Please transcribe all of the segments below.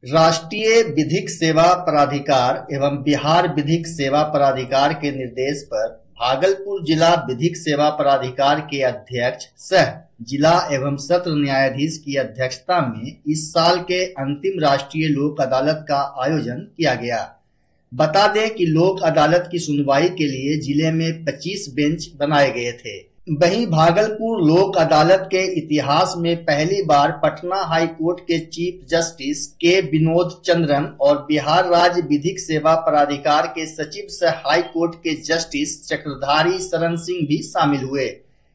राष्ट्रीय विधिक सेवा प्राधिकार एवं बिहार विधिक सेवा प्राधिकार के निर्देश पर भागलपुर जिला विधिक सेवा प्राधिकार के अध्यक्ष सह जिला एवं सत्र न्यायाधीश की अध्यक्षता में इस साल के अंतिम राष्ट्रीय लोक अदालत का आयोजन किया गया। बता दें कि लोक अदालत की सुनवाई के लिए जिले में 25 बेंच बनाए गए थे। वहीं भागलपुर लोक अदालत के इतिहास में पहली बार पटना हाई कोर्ट के चीफ जस्टिस के विनोद चंद्रन और बिहार राज्य विधिक सेवा प्राधिकार के सचिव सह हाई कोर्ट के जस्टिस चक्रधारी शरण सिंह भी शामिल हुए।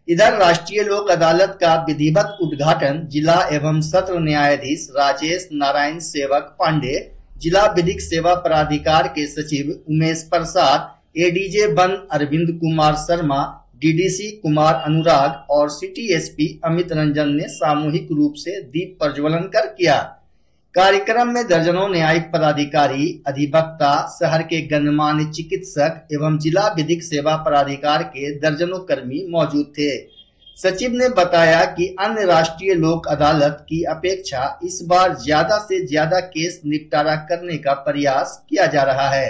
इधर राष्ट्रीय लोक अदालत का विधिवत उद्घाटन जिला एवं सत्र न्यायाधीश राजेश नारायण सेवक पांडे, जिला विधिक सेवा प्राधिकार के सचिव Umesh Prasad, ADJ one Arvind Kumar Sharma, DDC Kumar Anurag और सिटी एसपी अमित रंजन ने सामूहिक रूप से दीप प्रज्वलन कर किया। कार्यक्रम में दर्जनों न्यायिक पदाधिकारी, अधिवक्ता, शहर के गणमान्य चिकित्सक एवं जिला विधिक सेवा प्राधिकार के दर्जनों कर्मी मौजूद थे। सचिव ने बताया कि अन्य राष्ट्रीय लोक अदालत की अपेक्षा इस बार ज्यादा से ज्यादा केस निपटारा करने का प्रयास किया जा रहा है।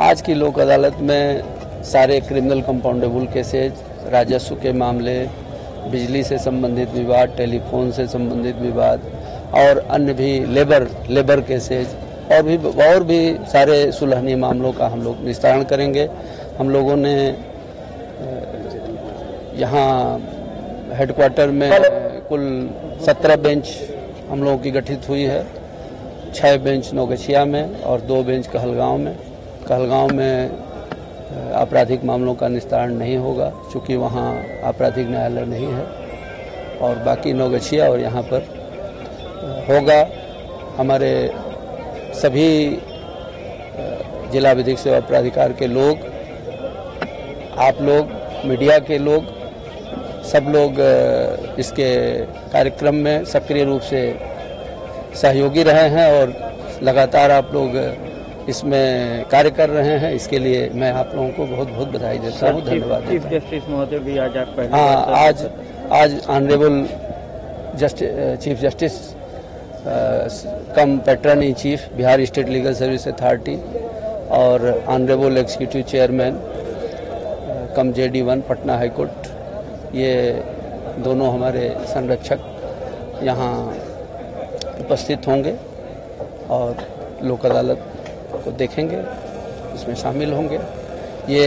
आज की लोक अदालत में सारे क्रिमिनल कंपाउंडेबल केसेज, राजस्व के मामले, बिजली से संबंधित विवाद, टेलीफोन से संबंधित विवाद और अन्य भी लेबर केसेज और भी सारे सुलहनी मामलों का हम लोग निस्तारण करेंगे। हम लोगों ने यहाँ हेडक्वार्टर में कुल 17 बेंच हम लोगों की गठित हुई है। 6 बेंच नौगछिया में और 2 बेंच कहलगांव में। कहलगांव में आपराधिक मामलों का निस्तारण नहीं होगा क्योंकि वहाँ आपराधिक न्यायालय नहीं है, और बाकी नौगछिया और यहाँ पर होगा। हमारे सभी जिला विधिक सेवा प्राधिकार के लोग, आप लोग, मीडिया के लोग, सब लोग इसके कार्यक्रम में सक्रिय रूप से सहयोगी रहे हैं और लगातार आप लोग इसमें कार्य कर रहे हैं। इसके लिए मैं आप लोगों को बहुत बहुत बधाई देता हूँ, धन्यवाद। चीफ जस्टिस महोदय भी आज आप पहले? हाँ, आज honourable chief justice cum patron in chief Bihar state legal service authority और honourable executive chairman cum JD1 Patna high court, ये दोनों हमारे संरक्षक यहाँ उपस्थित होंगे और लोक अदालत को देखेंगे, इसमें शामिल होंगे। ये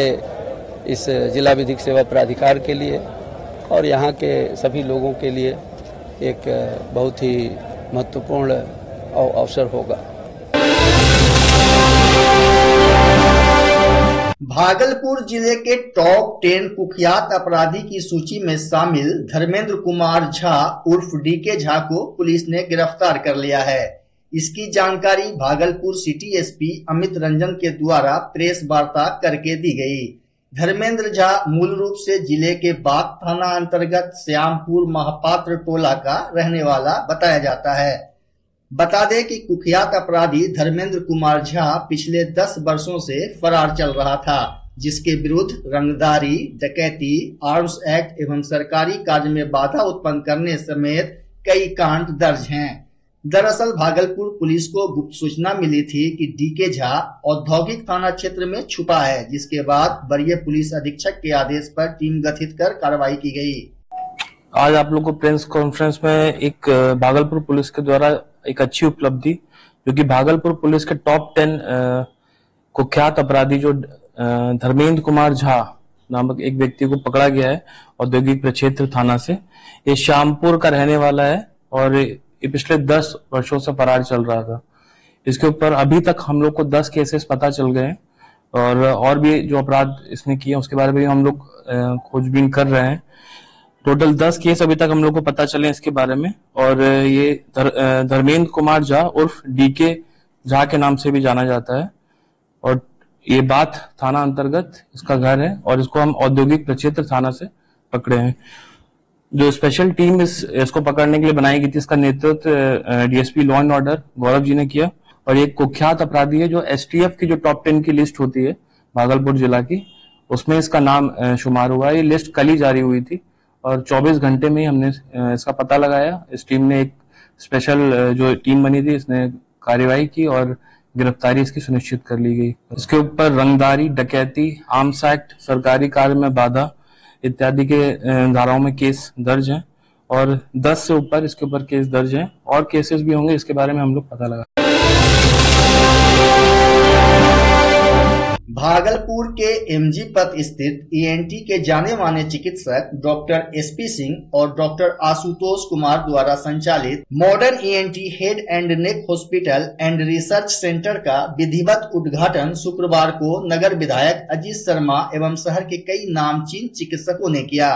इस जिला विधिक सेवा प्राधिकार के लिए और यहाँ के सभी लोगों के लिए एक बहुत ही महत्वपूर्ण अवसर होगा। भागलपुर जिले के टॉप 10 कुख्यात अपराधी की सूची में शामिल धर्मेंद्र कुमार झा उर्फ डीके झा को पुलिस ने गिरफ्तार कर लिया है। इसकी जानकारी भागलपुर सिटी एसपी अमित रंजन के द्वारा प्रेस वार्ता करके दी गई। धर्मेंद्र झा मूल रूप से जिले के बाग थाना अंतर्गत श्यामपुर महापात्र टोला का रहने वाला बताया जाता है। बता दें कि कुख्यात अपराधी धर्मेंद्र कुमार झा पिछले 10 वर्षों से फरार चल रहा था, जिसके विरुद्ध रंगदारी, डकैती, आर्म्स एक्ट एवं सरकारी कार्य में बाधा उत्पन्न करने समेत कई कांड दर्ज हैं। दरअसल भागलपुर पुलिस को गुप्त सूचना मिली थी कि डीके झा औद्योगिक थाना क्षेत्र में छुपा है, जिसके बाद वरीय पुलिस अधीक्षक के आदेश पर टीम गठित कर कार्रवाई की गई। आज आप लोग को प्रेस कॉन्फ्रेंस में एक भागलपुर पुलिस के द्वारा एक अच्छी उपलब्धि, जो कि भागलपुर पुलिस के टॉप 10 कुख्यात अपराधी जो धर्मेंद्र कुमार झा नामक एक व्यक्ति को पकड़ा गया है औद्योगिक प्रक्षेत्र थाना से। ये श्यामपुर का रहने वाला है और ये पिछले 10 वर्षों से फरार चल रहा था। इसके ऊपर अभी तक हम लोग को 10 केसेस पता चल गए हैं और भी जो अपराध इसने किए उसके बारे में हम लोग खोजबीन कर रहे हैं। टोटल 10 केस अभी तक हम लोग को पता चले इसके बारे में। और ये धर्मेंद्र कुमार झा उर्फ डीके झा के नाम से भी जाना जाता है और ये बात थाना अंतर्गत इसका घर है और इसको हम औद्योगिक प्रक्षेत्र थाना से पकड़े हैं। जो स्पेशल टीम इसको पकड़ने के लिए बनाई गई थी, इसका नेतृत्व DSP law and order Gaurav ji ने किया। और एक कुख्यात अपराधी है जो एसटीएफ की जो टॉप 10 की लिस्ट होती है भागलपुर जिला की, उसमें इसका नाम शुमार हुआ है। ये लिस्ट कल ही जारी हुई थी और 24 घंटे में ही हमने इसका पता लगाया। इस टीम ने एक स्पेशल जो टीम बनी थी इसने कार्रवाई की और गिरफ्तारी इसकी सुनिश्चित कर ली गई। इसके ऊपर रंगदारी, डकैती, आर्म्स एक्ट, सरकारी कार्य में बाधा इत्यादि के धाराओं में केस दर्ज हैं और 10 से ऊपर इसके ऊपर केस दर्ज हैं और केसेस भी होंगे, इसके बारे में हम लोग पता लगा। भागलपुर के एमजी पथ स्थित ईएनटी के जाने माने चिकित्सक डॉक्टर एसपी सिंह और डॉक्टर आशुतोष कुमार द्वारा संचालित modern ENT head and neck hospital and research centre का विधिवत उद्घाटन शुक्रवार को नगर विधायक अजीत शर्मा एवं शहर के कई नामचीन चिकित्सकों ने किया।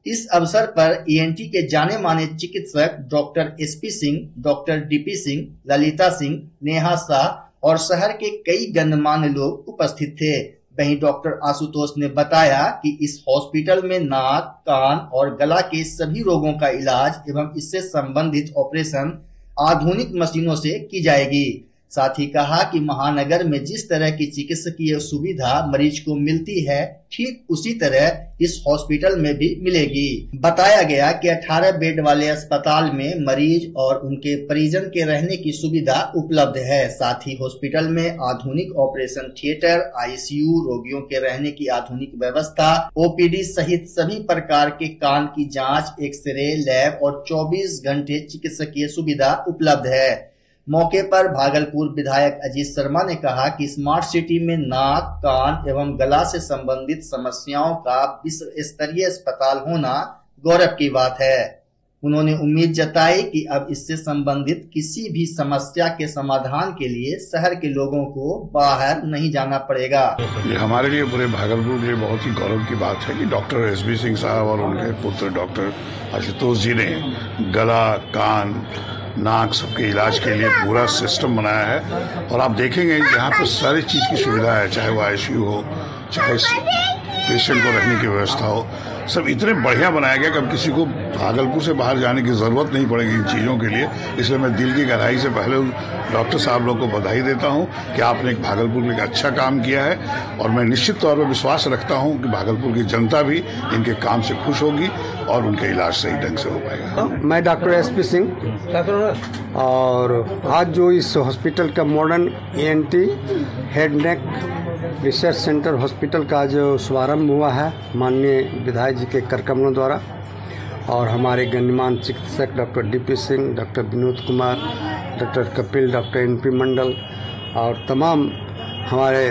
इस अवसर पर ईएनटी के जाने माने चिकित्सक doctor SP Singh, doctor DP Singh, Lalita Singh, Neha Shah और शहर के कई गणमान्य लोग उपस्थित थे। वहीं डॉक्टर आशुतोष ने बताया कि इस हॉस्पिटल में नाक, कान और गला के सभी रोगों का इलाज एवं इससे संबंधित ऑपरेशन आधुनिक मशीनों से की जाएगी। साथ ही कहा कि महानगर में जिस तरह की चिकित्सकीय सुविधा मरीज को मिलती है, ठीक उसी तरह इस हॉस्पिटल में भी मिलेगी। बताया गया कि 18 बेड वाले अस्पताल में मरीज और उनके परिजन के रहने की सुविधा उपलब्ध है। साथ ही हॉस्पिटल में आधुनिक ऑपरेशन थिएटर, आईसीयू, रोगियों के रहने की आधुनिक व्यवस्था, ओपीडी सहित सभी प्रकार के कान की जांच, एक्सरे, लैब और 24 घंटे चिकित्सकीय सुविधा उपलब्ध है। मौके पर भागलपुर विधायक अजीत शर्मा ने कहा कि स्मार्ट सिटी में नाक, कान एवं गला से संबंधित समस्याओं का विश्व स्तरीय अस्पताल होना गौरव की बात है। उन्होंने उम्मीद जताई कि अब इससे संबंधित किसी भी समस्या के समाधान के लिए शहर के लोगों को बाहर नहीं जाना पड़ेगा। ये हमारे लिए, पूरे भागलपुर के लिए बहुत ही गौरव की बात है कि डॉक्टर एसबी सिंह साहब और उनके पुत्र डॉक्टर आशुतोष जी ने गला, कान, नाक सबके इलाज के लिए पूरा सिस्टम बनाया है। और आप देखेंगे यहाँ पर सारी चीज की सुविधा है, चाहे वो आईसीयू हो, चाहे पेशेंट को रहने की व्यवस्था हो, सब इतने बढ़िया बनाया गया कि अब किसी को भागलपुर से बाहर जाने की जरूरत नहीं पड़ेगी इन चीजों के लिए। इसलिए मैं दिल की गहराई से पहले डॉक्टर साहब लोग को बधाई देता हूं कि आपने एक भागलपुर में एक अच्छा काम किया है और मैं निश्चित तौर पर विश्वास रखता हूं कि भागलपुर की जनता भी इनके काम से खुश होगी और उनका इलाज सही ढंग से हो पाएगा। मैं डॉक्टर एसपी सिंह और आज जो इस हॉस्पिटल का modern ENT head neck research centre hospital का जो शुभारंभ हुआ है माननीय विधायक जी के करकमलों द्वारा और हमारे गण्यमान्य चिकित्सक doctor DP Singh, doctor Vinod Kumar, doctor Kapil, doctor NP Mandal और तमाम हमारे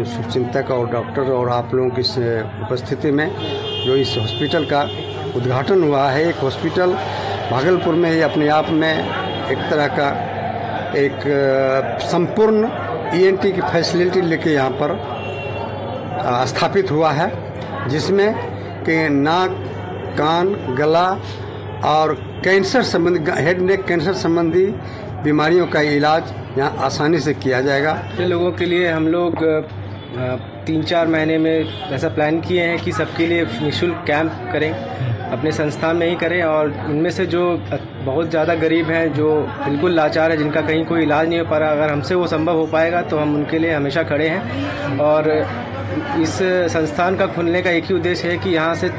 शुभचिंतक और डॉक्टर और आप लोगों की उपस्थिति में जो इस हॉस्पिटल का उद्घाटन हुआ है। एक हॉस्पिटल भागलपुर में ही अपने आप में एक तरह का एक संपूर्ण ईएनटी की फैसिलिटी लेके यहाँ पर स्थापित हुआ है, जिसमें कि नाक, कान, गला और कैंसर संबंधी, हेड नेक कैंसर संबंधी बीमारियों का इलाज यहाँ आसानी से किया जाएगा। ये लोगों के लिए हम लोग 3-4 महीने में ऐसा प्लान किए हैं कि सबके लिए निःशुल्क कैंप करें, अपने संस्थान में ही करें और इनमें से जो बहुत ज़्यादा गरीब हैं, जो बिल्कुल लाचार है, जिनका कहीं कोई इलाज नहीं हो पा रहा, अगर हमसे वो संभव हो पाएगा तो हम उनके लिए हमेशा खड़े हैं। और इस संस्थान का खुलने का एक ही उद्देश्य है कि यहाँ से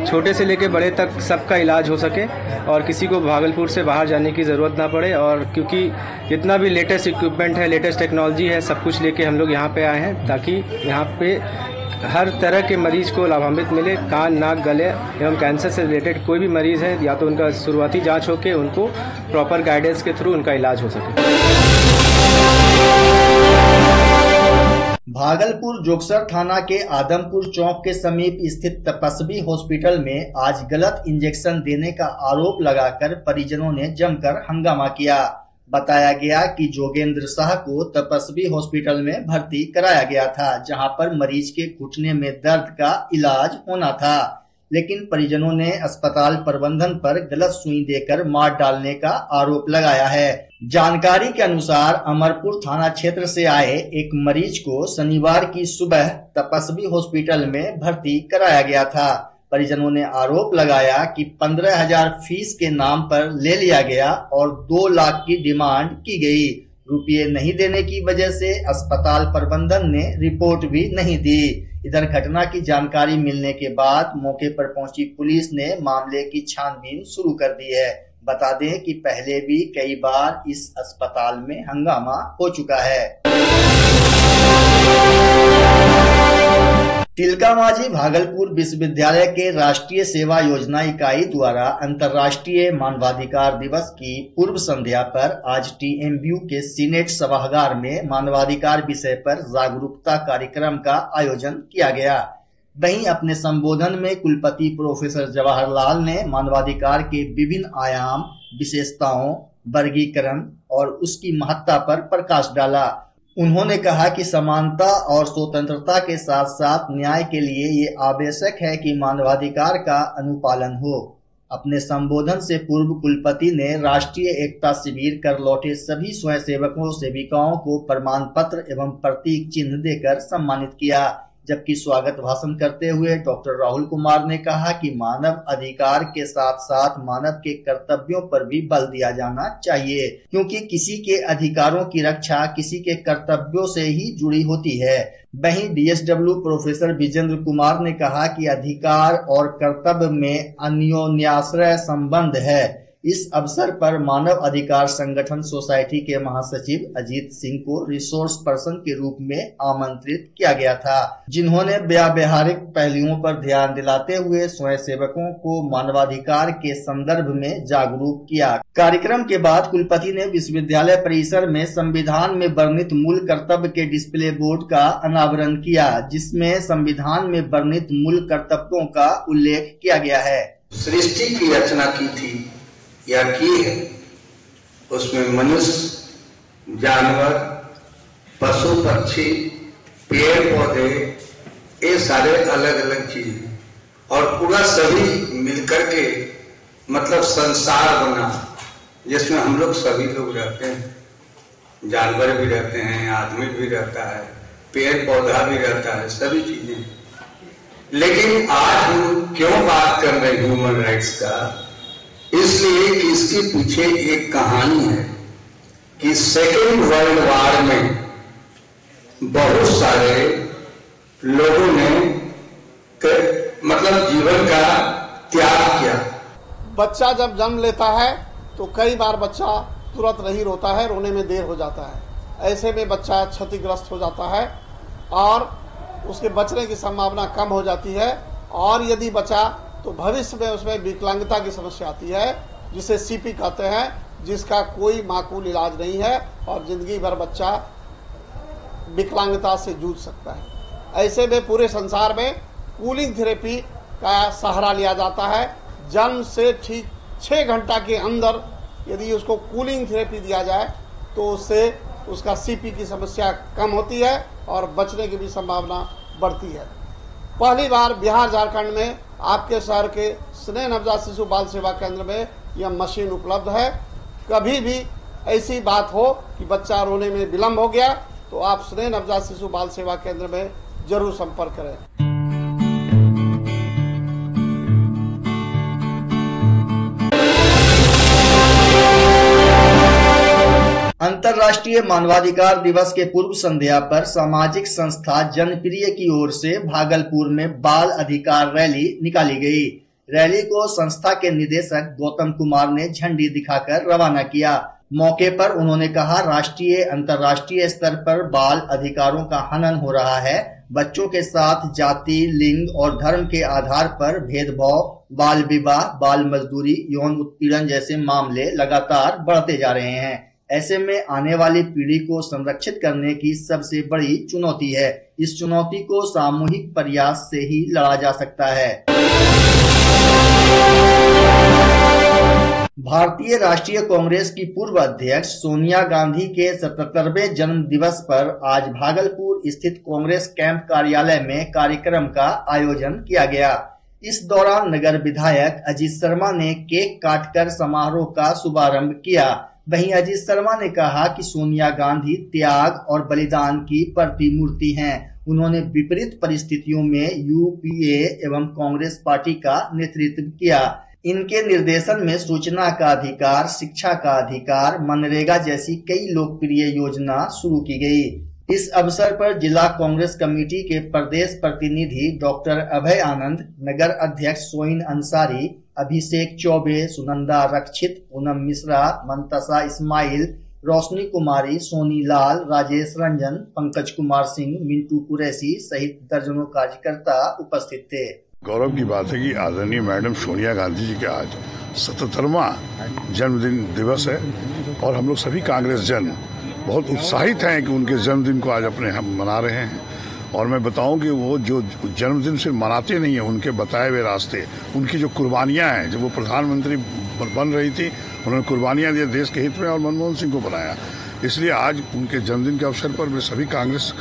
छोटे से लेकर बड़े तक सबका इलाज हो सके और किसी को भागलपुर से बाहर जाने की ज़रूरत ना पड़े। और क्योंकि जितना भी लेटेस्ट इक्विपमेंट है, लेटेस्ट टेक्नोलॉजी है, सब कुछ लेके हम लोग यहाँ पे आए हैं ताकि यहाँ पे हर तरह के मरीज को लाभान्वित मिले। कान, नाक, गले एवं कैंसर से रिलेटेड कोई भी मरीज है या तो उनका शुरुआती जांच होकर उनको प्रॉपर गाइडेंस के थ्रू उनका इलाज हो सके। भागलपुर जोगसर थाना के आदमपुर चौक के समीप स्थित तपस्वी हॉस्पिटल में आज गलत इंजेक्शन देने का आरोप लगाकर परिजनों ने जमकर हंगामा किया। बताया गया कि जोगेंद्र शाह को तपस्वी हॉस्पिटल में भर्ती कराया गया था, जहां पर मरीज के घुटने में दर्द का इलाज होना था, लेकिन परिजनों ने अस्पताल प्रबंधन पर गलत सुई देकर मार डालने का आरोप लगाया है। जानकारी के अनुसार अमरपुर थाना क्षेत्र से आए एक मरीज को शनिवार की सुबह तपस्वी हॉस्पिटल में भर्ती कराया गया था। परिजनों ने आरोप लगाया कि 15,000 फीस के नाम पर ले लिया गया और 2 लाख की डिमांड की गई। रुपये नहीं देने की वजह से अस्पताल प्रबंधन ने रिपोर्ट भी नहीं दी। इधर घटना की जानकारी मिलने के बाद मौके पर पहुंची पुलिस ने मामले की छानबीन शुरू कर दी है। बता दें कि पहले भी कई बार इस अस्पताल में हंगामा हो चुका है। तिलकामाझी भागलपुर विश्वविद्यालय के राष्ट्रीय सेवा योजना इकाई द्वारा अंतर्राष्ट्रीय मानवाधिकार दिवस की पूर्व संध्या पर आज टीएमयू के सीनेट सभागार में मानवाधिकार विषय पर जागरूकता कार्यक्रम का आयोजन किया गया। वहीं अपने संबोधन में कुलपति प्रोफेसर जवाहरलाल ने मानवाधिकार के विभिन्न आयाम, विशेषताओं, वर्गीकरण और उसकी महत्ता पर प्रकाश डाला। उन्होंने कहा कि समानता और स्वतंत्रता के साथ साथ न्याय के लिए ये आवश्यक है कि मानवाधिकार का अनुपालन हो। अपने संबोधन से पूर्व कुलपति ने राष्ट्रीय एकता शिविर कर लौटे सभी स्वयंसेवकों सेविकाओं को प्रमाण पत्र एवं प्रतीक चिन्ह देकर सम्मानित किया। जबकि स्वागत भाषण करते हुए डॉक्टर राहुल कुमार ने कहा कि मानव अधिकार के साथ साथ मानव के कर्तव्यों पर भी बल दिया जाना चाहिए, क्योंकि किसी के अधिकारों की रक्षा किसी के कर्तव्यों से ही जुड़ी होती है। वहीं डीएसडब्ल्यू प्रोफेसर विजेंद्र कुमार ने कहा कि अधिकार और कर्तव्य में अन्योन्याश्रय संबंध है। इस अवसर पर मानव अधिकार संगठन सोसाइटी के महासचिव अजीत सिंह को रिसोर्स पर्सन के रूप में आमंत्रित किया गया था, जिन्होंने व्यावहारिक पहलुओं पर ध्यान दिलाते हुए स्वयंसेवकों को मानवाधिकार के संदर्भ में जागरूक किया। कार्यक्रम के बाद कुलपति ने विश्वविद्यालय परिसर में संविधान में वर्णित मूल कर्तव्य के डिस्प्ले बोर्ड का अनावरण किया, जिसमें संविधान में वर्णित मूल कर्तव्यों का उल्लेख किया गया है। सृष्टि की रचना की थी या की है, उसमें मनुष्य, जानवर, पशु पक्षी, पेड़ पौधे, ये सारे अलग अलग चीज और पूरा सभी मिलकर के मतलब संसार बना, जिसमें हम लोग सभी लोग रहते हैं। जानवर भी रहते हैं, आदमी भी रहता है, पेड़ पौधा भी रहता है, सभी चीजें। लेकिन आज हम क्यों बात कर रहे हैं ह्यूमन राइट्स का? इसलिए कि इसके पीछे एक कहानी है कि सेकेंड वर्ल्ड वॉर में बहुत सारे लोगों ने मतलब जीवन का त्याग किया। बच्चा जब जन्म लेता है तो कई बार बच्चा तुरंत नहीं रोता है, रोने में देर हो जाता है। ऐसे में बच्चा क्षतिग्रस्त हो जाता है और उसके बचने की संभावना कम हो जाती है। और यदि बचा तो भविष्य में उसमें विकलांगता की समस्या आती है, जिसे सीपी कहते हैं, जिसका कोई माकूल इलाज नहीं है और जिंदगी भर बच्चा विकलांगता से जूझ सकता है। ऐसे में पूरे संसार में कूलिंग थेरेपी का सहारा लिया जाता है। जन्म से ठीक 6 घंटा के अंदर यदि उसको कूलिंग थेरेपी दिया जाए तो उससे उसका सीपी की समस्या कम होती है और बचने की भी संभावना बढ़ती है। पहली बार बिहार झारखंड में आपके शहर के स्नेह नवजात शिशु बाल सेवा केंद्र में यह मशीन उपलब्ध है। कभी भी ऐसी बात हो कि बच्चा रोने में विलम्ब हो गया तो आप स्नेह नवजात शिशु बाल सेवा केंद्र में जरूर संपर्क करें। अंतर्राष्ट्रीय मानवाधिकार दिवस के पूर्व संध्या पर सामाजिक संस्था जनप्रिय की ओर से भागलपुर में बाल अधिकार रैली निकाली गई। रैली को संस्था के निदेशक गौतम कुमार ने झंडी दिखाकर रवाना किया। मौके पर उन्होंने कहा, राष्ट्रीय अंतर्राष्ट्रीय स्तर पर बाल अधिकारों का हनन हो रहा है। बच्चों के साथ जाति, लिंग और धर्म के आधार पर भेदभाव, बाल विवाह, बाल मजदूरी, यौन उत्पीड़न जैसे मामले लगातार बढ़ते जा रहे हैं। ऐसे में आने वाली पीढ़ी को संरक्षित करने की सबसे बड़ी चुनौती है। इस चुनौती को सामूहिक प्रयास से ही लड़ा जा सकता है। भारतीय राष्ट्रीय कांग्रेस की पूर्व अध्यक्ष सोनिया गांधी के 77वें जन्म दिवस पर आज भागलपुर स्थित कांग्रेस कैंप कार्यालय में कार्यक्रम का आयोजन किया गया। इस दौरान नगर विधायक अजीत शर्मा ने केक काटकर समारोह का शुभारंभ किया। वहीं अजीत शर्मा ने कहा कि सोनिया गांधी त्याग और बलिदान की प्रतिमूर्ति हैं। उन्होंने विपरीत परिस्थितियों में यूपीए एवं कांग्रेस पार्टी का नेतृत्व किया। इनके निर्देशन में सूचना का अधिकार, शिक्षा का अधिकार, मनरेगा जैसी कई लोकप्रिय योजना शुरू की गई। इस अवसर पर जिला कांग्रेस कमेटी के प्रदेश प्रतिनिधि डॉक्टर अभय आनंद, नगर अध्यक्ष सोइन अंसारी, अभिषेक चौबे, सुनंदा रक्षित, पूनम मिश्रा, मंतसा इस्माइल, रोशनी कुमारी, सोनी लाल, राजेश रंजन, पंकज कुमार सिंह, मिंटू कुरैशी सहित दर्जनों कार्यकर्ता उपस्थित थे। गौरव की बात है कि आदरणीय मैडम सोनिया गांधी जी का आज 77वां जन्मदिन दिवस है और हम लोग सभी कांग्रेस जन बहुत उत्साहित हैं कि उनके जन्मदिन को आज अपने हम मना रहे हैं। और मैं बताऊं कि वो जो जन्मदिन सिर्फ मनाते नहीं है, उनके बताए हुए रास्ते, उनकी जो कुर्बानियां हैं, जब वो प्रधानमंत्री बन रही थी उन्होंने कुर्बानियां दी देश के हित में और मनमोहन सिंह को बनाया। इसलिए आज उनके जन्मदिन के अवसर पर मैं सभी कांग्रेस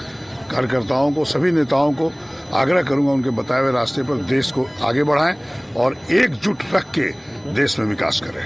कार्यकर्ताओं को, सभी नेताओं को आग्रह करूंगा उनके बताए हुए रास्ते पर देश को आगे बढ़ाएं और एकजुट रख के देश में विकास करें।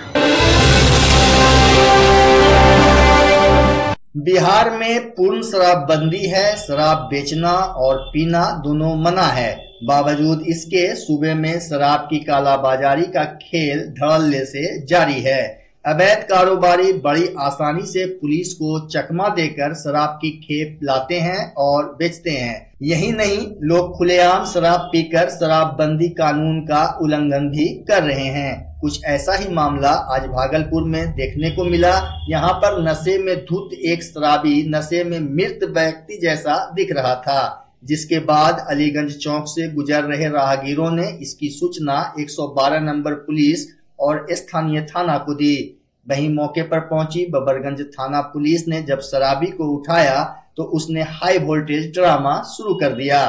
बिहार में पूर्ण शराबबंदी है। शराब बेचना और पीना दोनों मना है। बावजूद इसके सूबे में शराब की कालाबाजारी का खेल धड़ल्ले से जारी है। अवैध कारोबारी बड़ी आसानी से पुलिस को चकमा देकर शराब की खेप लाते हैं और बेचते हैं। यही नहीं, लोग खुलेआम शराब पीकर शराबबंदी कानून का उल्लंघन भी कर रहे हैं। कुछ ऐसा ही मामला आज भागलपुर में देखने को मिला। यहाँ पर नशे में धुत एक शराबी नशे में मृत व्यक्ति जैसा दिख रहा था, जिसके बाद अलीगंज चौक से गुजर रहे राहगीरों ने इसकी सूचना 112 नंबर पुलिस और स्थानीय थाना को दी। वहीं मौके पर पहुंची बबरगंज थाना पुलिस ने जब शराबी को उठाया तो उसने हाई वोल्टेज ड्रामा शुरू कर दिया।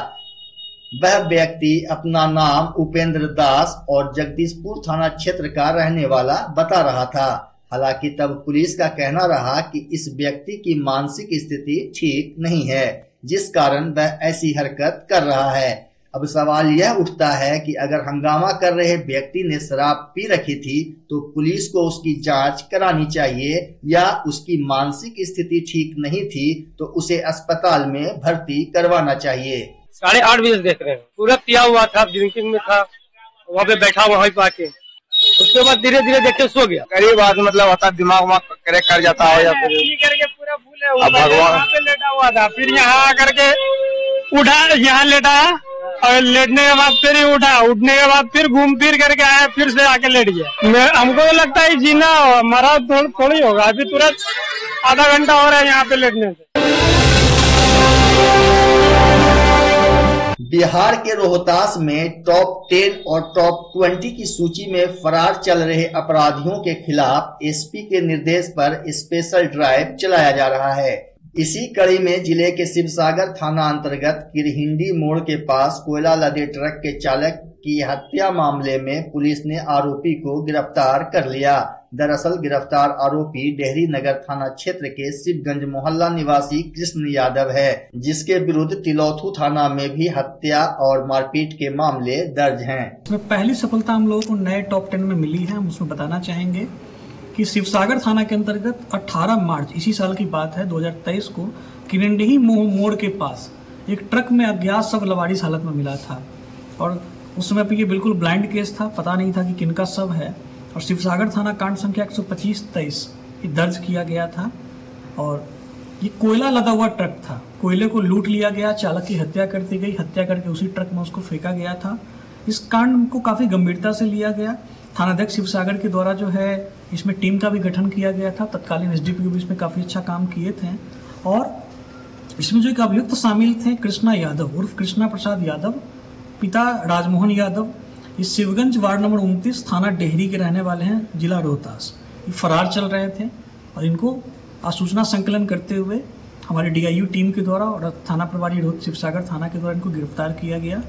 वह व्यक्ति अपना नाम उपेंद्र दास और जगदीशपुर थाना क्षेत्र का रहने वाला बता रहा था। हालांकि तब पुलिस का कहना रहा कि इस व्यक्ति की मानसिक स्थिति ठीक नहीं है, जिस कारण वह ऐसी हरकत कर रहा है। अब सवाल यह उठता है कि अगर हंगामा कर रहे व्यक्ति ने शराब पी रखी थी तो पुलिस को उसकी जांच करानी चाहिए, या उसकी मानसिक स्थिति ठीक नहीं थी तो उसे अस्पताल में भर्ती करवाना चाहिए। 8:30 बजे देख रहे हैं, पूरा पिया हुआ था, ड्रिंकिंग में था, वहाँ पे बैठा हुआ पाके। उसके बाद धीरे धीरे देख के सो गया। गरीब आदमी मतलब होता, दिमाग क्रैक कर जाता है या फिर करके पूरा भूले भगवान लेटा हुआ था। फिर यहाँ आकर के उठा, यहाँ लेटा और लेटने के बाद फिर ही उठा, उठने के बाद फिर घूम फिर करके आया, फिर से आके लेट गया। हमको लगता है जीना मरा थोड़ी होगा, अभी तुरंत आधा घंटा हो रहा है यहाँ पे लेटने से। बिहार के रोहतास में टॉप 10 और टॉप 20 की सूची में फरार चल रहे अपराधियों के खिलाफ एसपी के निर्देश पर स्पेशल ड्राइव चलाया जा रहा है। इसी कड़ी में जिले के शिवसागर थाना अंतर्गत किरहिंडी मोड़ के पास कोयला लदे ट्रक के चालक की हत्या मामले में पुलिस ने आरोपी को गिरफ्तार कर लिया। दरअसल गिरफ्तार आरोपी डेहरी नगर थाना क्षेत्र के शिवगंज मोहल्ला निवासी कृष्ण यादव है, जिसके विरुद्ध तिलौथू थाना में भी हत्या और मारपीट के मामले दर्ज हैं। इसमें पहली सफलता हम लोगों को नए टॉप 10 में मिली है। हम उसमें बताना चाहेंगे कि शिवसागर थाना के अंतर्गत 18 मार्च इसी साल की बात है 2023 को किरंडी मोड़ के पास एक ट्रक में अज्ञात शव लवारिस हालत में मिला था और उस समय पे ये बिल्कुल ब्लाइंड केस था, पता नहीं था कि किनका शव है। और शिवसागर थाना कांड संख्या 125-23 दर्ज किया गया था और ये कोयला लदा हुआ ट्रक था। कोयले को लूट लिया गया, चालक की हत्या कर दी गई, हत्या करके उसी ट्रक में उसको फेंका गया था। इस कांड को काफी गंभीरता से लिया गया। थानाध्यक्ष शिवसागर के द्वारा जो है इसमें टीम का भी गठन किया गया था। तत्कालीन एसडीपीओ भी इसमें काफी अच्छा काम किए थे और इसमें जो एक अभियुक्त शामिल थे कृष्णा यादव उर्फ कृष्णा प्रसाद यादव, पिता राजमोहन यादव, इस शिवगंज वार्ड नंबर 29 थाना डेहरी के रहने वाले हैं, जिला रोहतास। ये फरार चल रहे थे और इनको सूचना संकलन करते हुए हमारी डीआईयू टीम के द्वारा और थाना प्रभारी रोहत शिवसागर थाना के द्वारा इनको गिरफ्तार किया गया।